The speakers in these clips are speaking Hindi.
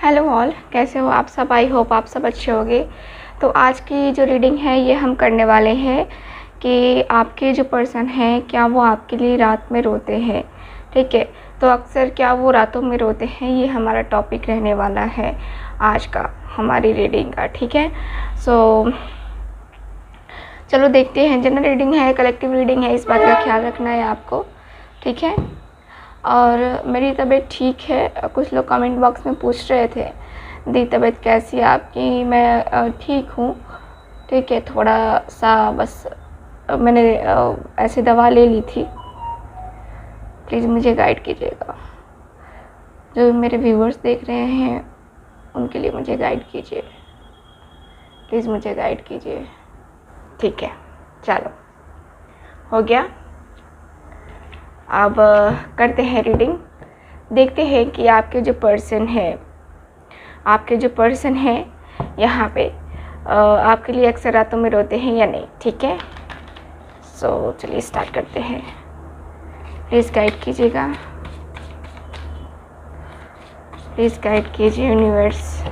हेलो ऑल, कैसे हो आप सब। आई होप आप सब अच्छे होंगे। तो आज की जो रीडिंग है ये हम करने वाले हैं कि आपके जो पर्सन हैं क्या वो आपके लिए रात में रोते हैं। ठीक है, तो अक्सर क्या वो रातों में रोते हैं, ये हमारा टॉपिक रहने वाला है आज का हमारी रीडिंग का। ठीक है, सो चलो देखते हैं। जनरल रीडिंग है, कलेक्टिव रीडिंग है, इस बात का ख्याल रखना है आपको। ठीक है, और मेरी तबीयत ठीक है। कुछ लोग कमेंट बॉक्स में पूछ रहे थे दी तबीयत कैसी है आपकी। मैं ठीक हूँ। ठीक है, थोड़ा सा बस मैंने ऐसे दवा ले ली थी। प्लीज़ मुझे गाइड कीजिएगा, जो मेरे व्यूवर्स देख रहे हैं उनके लिए मुझे गाइड कीजिए, प्लीज़ मुझे गाइड कीजिए। ठीक है, चलो हो गया। अब करते हैं रीडिंग। देखते हैं कि आपके जो पर्सन है यहाँ पे आपके लिए अक्सर रातों में रोते हैं या नहीं। ठीक है, सो चलिए स्टार्ट करते हैं। प्लीज़ गाइड कीजिएगा, प्लीज़ गाइड कीजिए यूनिवर्स।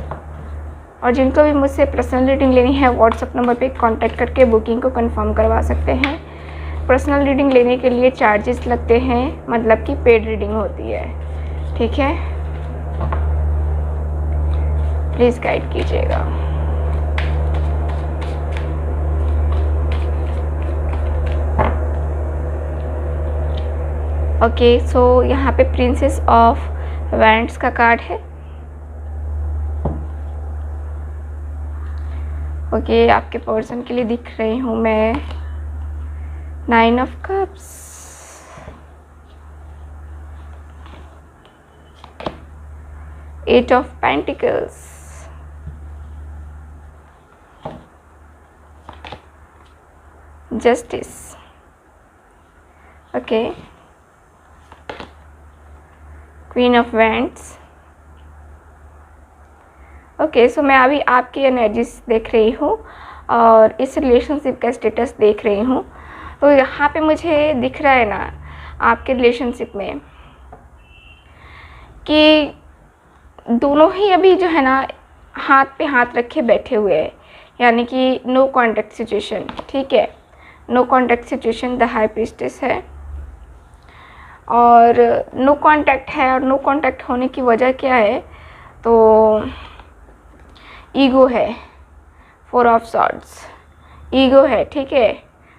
और जिनको भी मुझसे पर्सनल रीडिंग लेनी है व्हाट्सएप नंबर पे कांटेक्ट करके बुकिंग को कंफर्म करवा सकते हैं। पर्सनल रीडिंग लेने के लिए चार्जेस लगते हैं, मतलब कि पेड रीडिंग होती है। ठीक है, प्लीज़ गाइड कीजिएगा। ओके, सो यहाँ पे प्रिंसेस ऑफ वैंड्स का कार्ड है। ओके, आपके पर्सन के लिए दिख रही हूँ मैं 9 of cups, 8 of pentacles, justice. Okay, queen of wands. Okay, so मैं अभी आपकी एनर्जीज देख रही हूँ और इस रिलेशनशिप का स्टेटस देख रही हूँ। तो यहाँ पे मुझे दिख रहा है ना आपके रिलेशनशिप में कि दोनों ही अभी जो है ना हाथ पे हाथ रखे बैठे हुए हैं, यानी कि नो कॉन्टैक्ट सिचुएशन। ठीक है, no contact situation the high priestess है और नो कॉन्टैक्ट है। और नो कॉन्टैक्ट होने की वजह क्या है, तो ईगो है, 4 ऑफ सॉर्ड्स, ईगो है। ठीक है,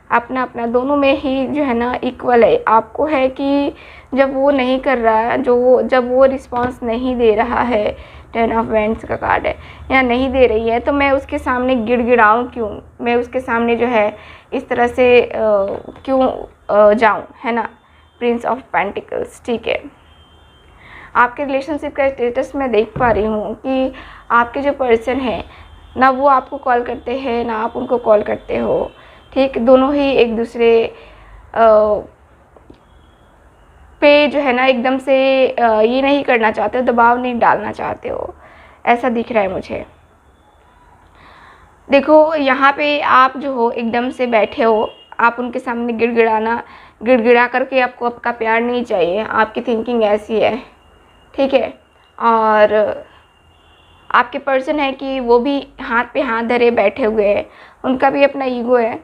अपना अपना दोनों में ही जो है ना इक्वल है। आपको है कि जब वो नहीं कर रहा है, जब वो रिस्पांस नहीं दे रहा है, 10 ऑफ वैंड्स का कार्ड है, या नहीं दे रही है, तो मैं उसके सामने गिड़गिड़ाऊँ क्यों, मैं उसके सामने जो है इस तरह से क्यों जाऊँ, है ना। Prince of pentacles. ठीक है, आपके रिलेशनशिप का स्टेटस मैं देख पा रही हूँ कि आपके जो पर्सन है ना वो आपको कॉल करते हैं ना आप उनको कॉल करते हो। ठीक, दोनों ही एक दूसरे पे जो है ना एकदम से ये नहीं करना चाहते हो, दबाव नहीं डालना चाहते हो, ऐसा दिख रहा है मुझे। देखो यहाँ पे आप जो हो एकदम से बैठे हो, आप उनके सामने गिड़गिड़ा करके आपको आपका प्यार नहीं चाहिए, आपकी थिंकिंग ऐसी है। ठीक है, और आपके पर्सन है कि वो भी हाथ पे हाथ धरे बैठे हुए हैं, उनका भी अपना ईगो है,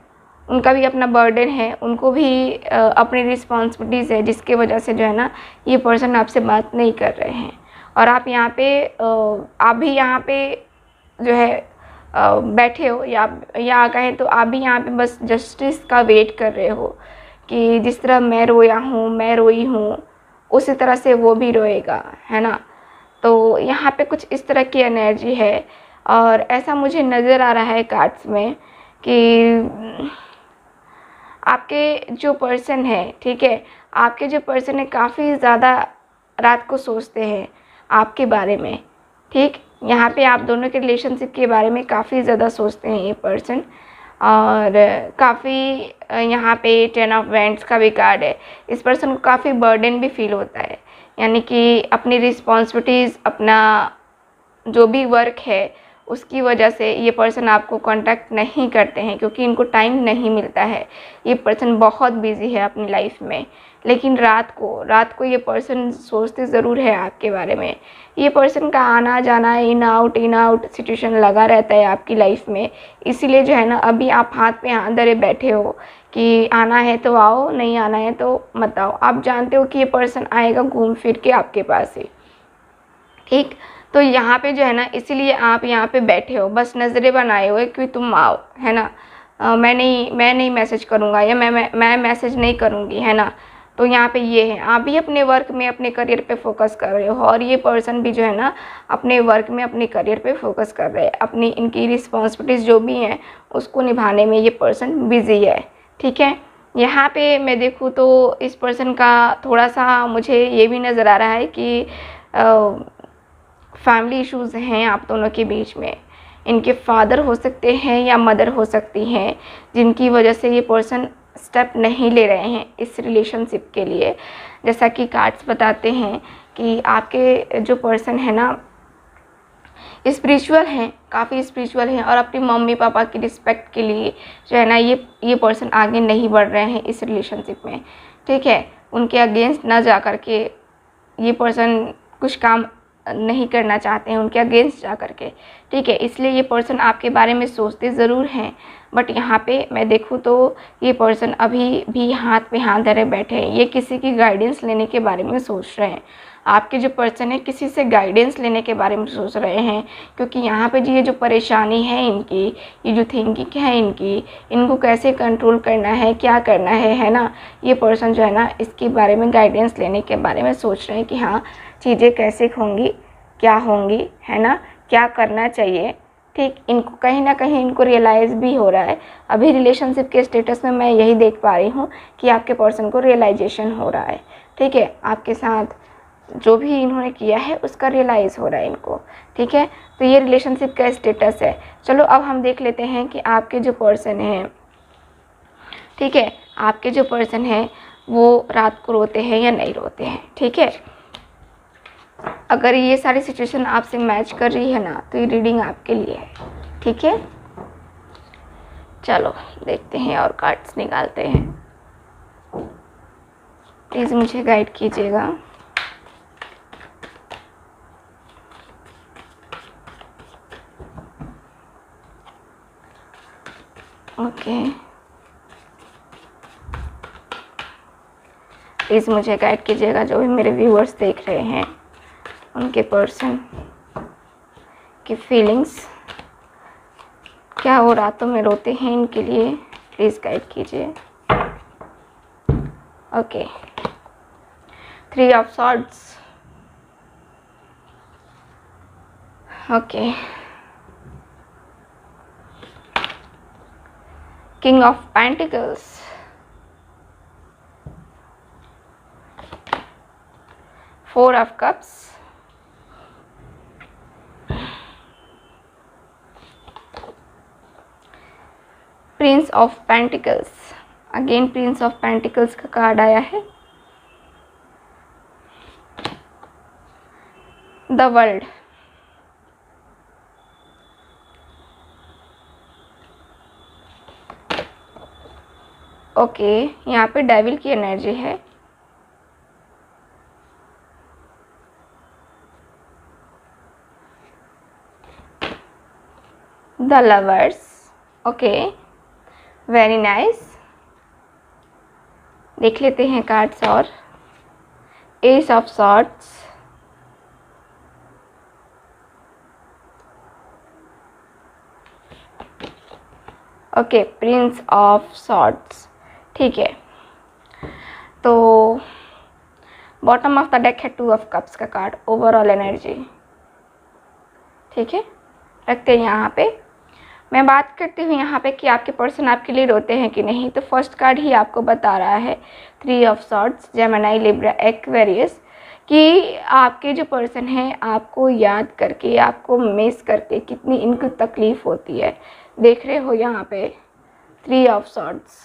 उनका भी अपना बर्डन है, उनको भी अपनी रिस्पॉन्सिबिलिटीज़ है, जिसके वजह से जो है ना ये पर्सन आपसे बात नहीं कर रहे हैं। और आप यहाँ पे आप भी यहाँ पे जो है बैठे हो, या कहें तो आप भी यहाँ पे बस जस्टिस का वेट कर रहे हो कि जिस तरह मैं रोया हूँ, मैं रोई हूँ, उसी तरह से वो भी रोएगा, है ना। तो यहाँ पे कुछ इस तरह की एनर्जी है और ऐसा मुझे नज़र आ रहा है कार्ड्स में कि आपके जो पर्सन है, ठीक है, आपके जो पर्सन है काफ़ी ज़्यादा रात को सोचते हैं आपके बारे में। ठीक, यहाँ पे आप दोनों के रिलेशनशिप के बारे में काफ़ी ज़्यादा सोचते हैं ये पर्सन। और काफ़ी यहाँ पे 10 ऑफ वैंड्स का भी कार्ड है। इस पर्सन को काफ़ी बर्डन भी फील होता है, यानी कि अपनी रिस्पॉन्सिबिलिटीज़, अपना जो भी वर्क है उसकी वजह से ये पर्सन आपको कांटेक्ट नहीं करते हैं क्योंकि इनको टाइम नहीं मिलता है। ये पर्सन बहुत बिजी है अपनी लाइफ में, लेकिन रात को ये पर्सन सोचते ज़रूर है आपके बारे में। ये पर्सन का आना जाना, इन आउट सिचुएशन लगा रहता है आपकी लाइफ में। इसीलिए जो है ना, अभी आप हाथ पे हाथ धरे बैठे हो कि आना है तो आओ, नहीं आना है तो मत आओ। आप जानते हो कि ये पर्सन आएगा घूम फिर के आपके पास ही, ठीक। तो यहाँ पे जो है ना, इसीलिए आप यहाँ पे बैठे हो, बस नज़रें बनाए हुए कि तुम आओ, है ना। मैं नहीं मैसेज करूँगा, या मैं मैसेज नहीं करूँगी, है ना। तो यहाँ पे ये है, आप भी अपने वर्क में, अपने करियर पे फोकस कर रहे हो, और ये पर्सन भी जो है ना, अपने वर्क में, अपने करियर पे फोकस कर रहे हैं। अपनी इनकी रिस्पॉन्सिबिलिटीज़ जो भी हैं उसको निभाने में ये पर्सन बिज़ी है, ठीक है। यहाँ पे मैं देखूँ तो इस पर्सन का थोड़ा सा मुझे ये भी नज़र आ रहा है कि फैमिली इश्यूज़ हैं आप दोनों के बीच में। इनके फादर हो सकते हैं या मदर हो सकती हैं, जिनकी वजह से ये पर्सन स्टेप नहीं ले रहे हैं इस रिलेशनशिप के लिए। जैसा कि कार्ड्स बताते हैं कि आपके जो पर्सन है ना, स्पिरिचुअल हैं, काफ़ी स्पिरिचुअल हैं, और अपनी मम्मी पापा की रिस्पेक्ट के लिए जो है ना, ये पर्सन आगे नहीं बढ़ रहे हैं इस रिलेशनशिप में, ठीक है। उनके अगेंस्ट ना जा कर के ये पर्सन कुछ काम नहीं करना चाहते हैं, उनके अगेंस्ट जा कर के, ठीक है। इसलिए ये पर्सन आपके बारे में सोचते ज़रूर हैं, बट यहाँ पे मैं देखूँ तो ये पर्सन अभी भी हाथ पे हाथ धरे बैठे हैं। ये किसी की गाइडेंस लेने के बारे में सोच रहे हैं। आपके जो पर्सन है, किसी से गाइडेंस लेने के बारे में सोच रहे हैं, क्योंकि यहाँ पे ये जो परेशानी है इनकी, ये जो थिंकिंग है इनकी, इनको कैसे कंट्रोल करना है, क्या करना है ना, ये पर्सन जो है ना, इसके बारे में गाइडेंस लेने के बारे में सोच रहे हैं कि हाँ, चीज़ें कैसे होंगी, क्या होंगी, है ना, क्या करना चाहिए, ठीक। इनको कहीं ना कहीं इनको रियलाइज़ भी हो रहा है। अभी रिलेशनशिप के स्टेटस में मैं यही देख पा रही हूँ कि आपके पर्सन को रियलाइजेशन हो रहा है, ठीक है। आपके साथ जो भी इन्होंने किया है उसका रियलाइज़ हो रहा है इनको, ठीक है। तो ये रिलेशनशिप का स्टेटस है। चलो अब हम देख लेते हैं कि आपके जो पर्सन हैं, ठीक है, आपके जो पर्सन हैं वो रात को रोते हैं या नहीं रोते हैं, ठीक है। अगर ये सारी सिचुएशन आपसे मैच कर रही है ना, तो ये रीडिंग आपके लिए है, ठीक है। चलो देखते हैं और कार्ड्स निकालते हैं। प्लीज़ मुझे गाइड कीजिएगा। ओके, प्लीज़ मुझे गाइड कीजिएगा, जो भी मेरे व्यूअर्स देख रहे हैं उनके पर्सन की फीलिंग्स, क्या वो रातों में रोते हैं, इनके लिए प्लीज़ गाइड कीजिए। Okay, 3 of swords, okay, king of pentacles, Four of Cups, Prince of Pentacles, again Prince of pentacles का कार्ड आया है। द वर्ल्ड, ओके, यहाँ पे डेविल की एनर्जी है। The lovers, okay, very nice. देख लेते हैं कार्ड्स और। S of swords, okay, Prince of swords, ठीक है। तो बॉटम ऑफ द डेक है 2 ऑफ कप्स का कार्ड, ओवरऑल एनर्जी, ठीक है, रखते हैं यहाँ पे। मैं बात करती हूँ यहाँ पे कि आपके पर्सन आपके लिए रोते हैं कि नहीं। तो फर्स्ट कार्ड ही आपको बता रहा है, 3 of swords, Gemini, Libra, Aquarius, कि आपके जो पर्सन हैं आपको याद करके, आपको मिस करके कितनी इनको तकलीफ़ होती है। देख रहे हो यहाँ पे 3 ऑफ सॉर्ड्स,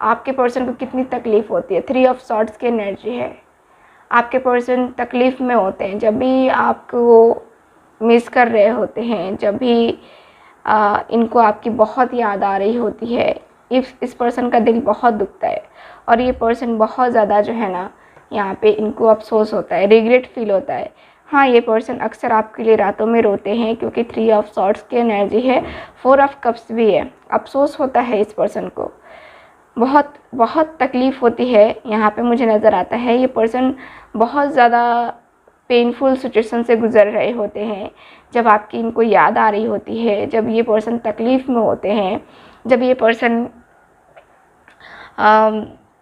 आपके पर्सन को कितनी तकलीफ़ होती है। 3 ऑफ सॉर्ड्स की एनर्जी है। आपके पर्सन तकलीफ़ में होते हैं जब भी आपको मिस कर रहे होते हैं, जब भी इनको आपकी बहुत याद आ रही होती है, इस पर्सन का दिल बहुत दुखता है और ये पर्सन बहुत ज़्यादा जो है ना यहाँ पे इनको अफसोस होता है, रिग्रेट फील होता है। हाँ, ये पर्सन अक्सर आपके लिए रातों में रोते हैं क्योंकि 3 ऑफ सॉर्ड्स की एनर्जी है, 4 ऑफ कप्स भी है। अफसोस होता है इस पर्सन को, बहुत बहुत तकलीफ़ होती है। यहाँ पे मुझे नज़र आता है ये पर्सन बहुत ज़्यादा पेनफुल सिचुएशन से गुज़र रहे होते हैं। जब आपकी इनको याद आ रही होती है, जब ये पर्सन तकलीफ़ में होते हैं, जब ये पर्सन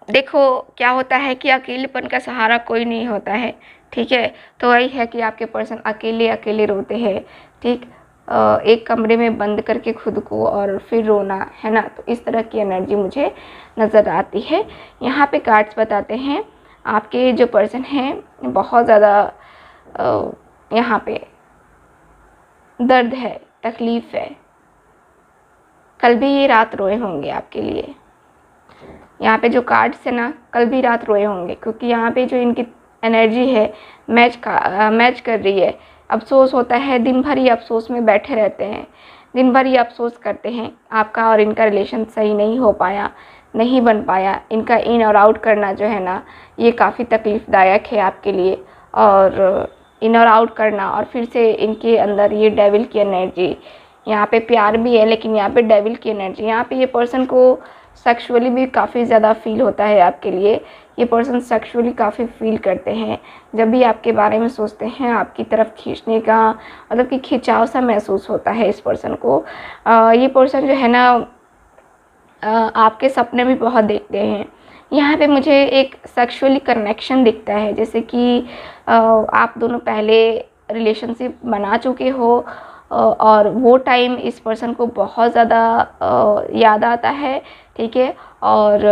देखो क्या होता है कि अकेलेपन का सहारा कोई नहीं होता है, ठीक है। तो वही है कि आपके पर्सन अकेले अकेले रोते हैं, ठीक। एक कमरे में बंद करके खुद को और फिर रोना, है ना। तो इस तरह की एनर्जी मुझे नज़र आती है। यहाँ पे कार्ड्स बताते हैं आपके जो पर्सन हैं बहुत ज़्यादा यहाँ पे दर्द है, तकलीफ़ है। कल भी ये रात रोए होंगे आपके लिए। यहाँ पे जो कार्ड्स है ना, कल भी रात रोए होंगे क्योंकि यहाँ पे जो इनकी एनर्जी है मैच कर रही है। अफसोस होता है, दिन भर ये अफसोस में बैठे रहते हैं, दिन भर ये अफसोस करते हैं आपका और इनका रिलेशन सही नहीं हो पाया, नहीं बन पाया। इनका इन और आउट करना जो है ना ये काफ़ी तकलीफ़दायक है आपके लिए। और इन और आउट करना और फिर से इनके अंदर ये डेविल की एनर्जी, यहाँ पे प्यार भी है लेकिन यहाँ पे डेविल की एनर्जी। यहाँ पे ये पर्सन को सेक्सुअली भी काफ़ी ज़्यादा फील होता है आपके लिए। ये पर्सन सेक्सुअली काफ़ी फील करते हैं, जब भी आपके बारे में सोचते हैं आपकी तरफ खींचने का मतलब कि खिंचाव सा महसूस होता है इस पर्सन को। ये पर्सन जो है ना आपके सपने भी बहुत देखते हैं। यहाँ पे मुझे एक सेक्सुअली कनेक्शन दिखता है, जैसे कि आप दोनों पहले रिलेशनशिप बना चुके हो और वो टाइम इस पर्सन को बहुत ज़्यादा याद आता है, ठीक है। और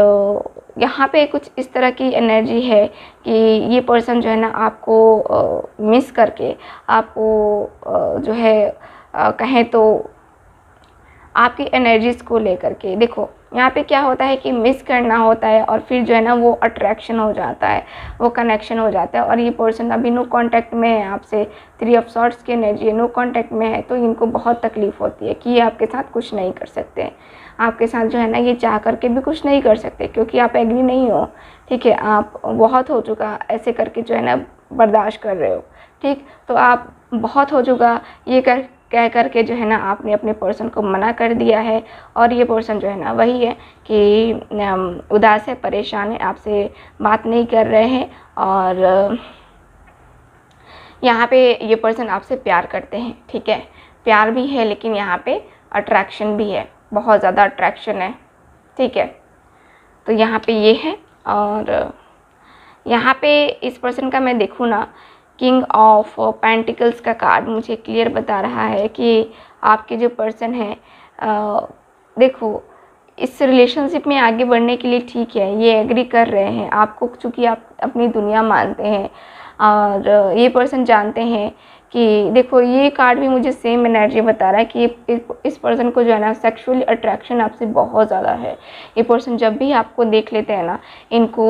यहाँ पे कुछ इस तरह की एनर्जी है कि ये पर्सन जो है ना आपको मिस करके, आपको जो है कहें तो आपकी एनर्जीज़ को लेकर के, देखो यहाँ पे क्या होता है कि मिस करना होता है और फिर जो है ना वो अट्रैक्शन हो जाता है, वो कनेक्शन हो जाता है। और ये पर्सन अभी नो कांटेक्ट में है आपसे, 3 ऑफ सॉर्ड्स की एनर्जी नो कांटेक्ट में है, तो इनको बहुत तकलीफ़ होती है कि ये आपके साथ कुछ नहीं कर सकते, आपके साथ जो है ना ये चाह करके भी कुछ नहीं कर सकते क्योंकि आप एग्री नहीं हो, ठीक है। आप बहुत हो चुका ऐसे करके जो है ना बर्दाश्त कर रहे हो, ठीक। तो आप बहुत हो चुका ये कह करके जो है ना आपने अपने पर्सन को मना कर दिया है और ये पर्सन जो है ना वही है कि उदास है, परेशान है, आपसे बात नहीं कर रहे हैं। और यहाँ पे ये पर्सन आपसे प्यार करते हैं, ठीक है। प्यार भी है लेकिन यहाँ पे अट्रैक्शन भी है, बहुत ज़्यादा अट्रैक्शन है, ठीक है। तो यहाँ पे ये है। और यहाँ पे इस पर्सन का मैं देखूँ ना, किंग ऑफ पेंटिकल्स का कार्ड मुझे क्लियर बता रहा है कि आपके जो पर्सन है देखो इस रिलेशनशिप में आगे बढ़ने के लिए, ठीक है, ये एग्री कर रहे हैं आपको चूँकि आप अपनी दुनिया मानते हैं। और ये पर्सन जानते हैं कि देखो ये कार्ड भी मुझे सेम एनर्जी बता रहा है कि इस पर्सन को जो है ना सेक्सुअली अट्रैक्शन आपसे बहुत ज़्यादा है। ये पर्सन जब भी आपको देख लेते हैं ना इनको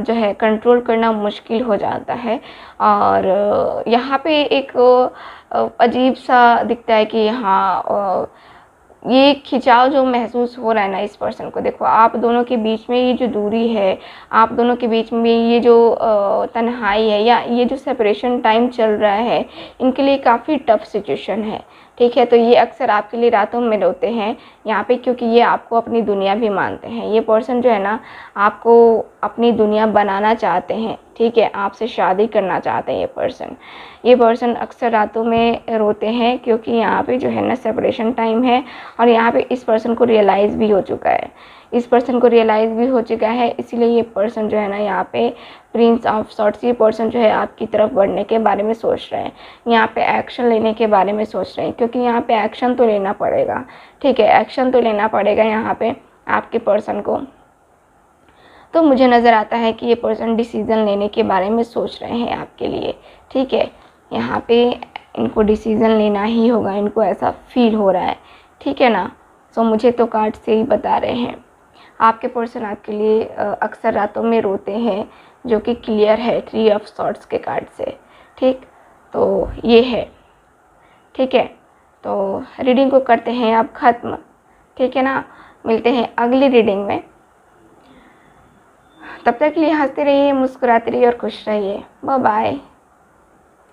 जो है कंट्रोल करना मुश्किल हो जाता है। और यहाँ पे एक अजीब सा दिखता है कि हाँ ये खिंचाव जो महसूस हो रहा है ना इस पर्सन को, देखो आप दोनों के बीच में ये जो दूरी है, आप दोनों के बीच में ये जो तन्हाई है या ये जो सेपरेशन टाइम चल रहा है, इनके लिए काफ़ी टफ सिचुएशन है, ठीक है। तो ये अक्सर आपके लिए रातों में रोते हैं यहाँ पे क्योंकि ये आपको अपनी दुनिया भी मानते हैं। ये पर्सन जो है ना आपको अपनी दुनिया बनाना चाहते हैं, ठीक है, आपसे शादी करना चाहते हैं ये पर्सन अक्सर रातों में रोते हैं क्योंकि यहाँ पे जो है ना सेपरेशन टाइम है। और यहाँ पे इस पर्सन को रियलाइज़ भी हो चुका है, इसीलिए ये पर्सन जो है ना यहाँ पे प्रिंस ऑफ सॉर्ड्स, ये पर्सन जो है आपकी तरफ बढ़ने के बारे में सोच रहे हैं, यहाँ पे एक्शन लेने के बारे में सोच रहे हैं क्योंकि यहाँ पे एक्शन तो लेना पड़ेगा, ठीक है, एक्शन तो लेना पड़ेगा यहाँ पे आपके पर्सन को। तो मुझे नज़र आता है कि ये पर्सन डिसीज़न लेने के बारे में सोच रहे हैं आपके लिए, ठीक है। यहाँ पे इनको डिसीज़न लेना ही होगा, इनको ऐसा फील हो रहा है, ठीक है ना। सो मुझे तो कार्ड से ही बता रहे हैं आपके पर्सन आपके लिए अक्सर रातों में रोते हैं, जो कि क्लियर है 3 ऑफ सॉर्ड्स के कार्ड से, ठीक। तो ये है, ठीक है। तो रीडिंग को करते हैं अब ख़त्म, ठीक है ना। मिलते हैं अगली रीडिंग में। तब तक के लिए हंसते रहिए, मुस्कुराते रहिए और खुश रहिए। Bye bye.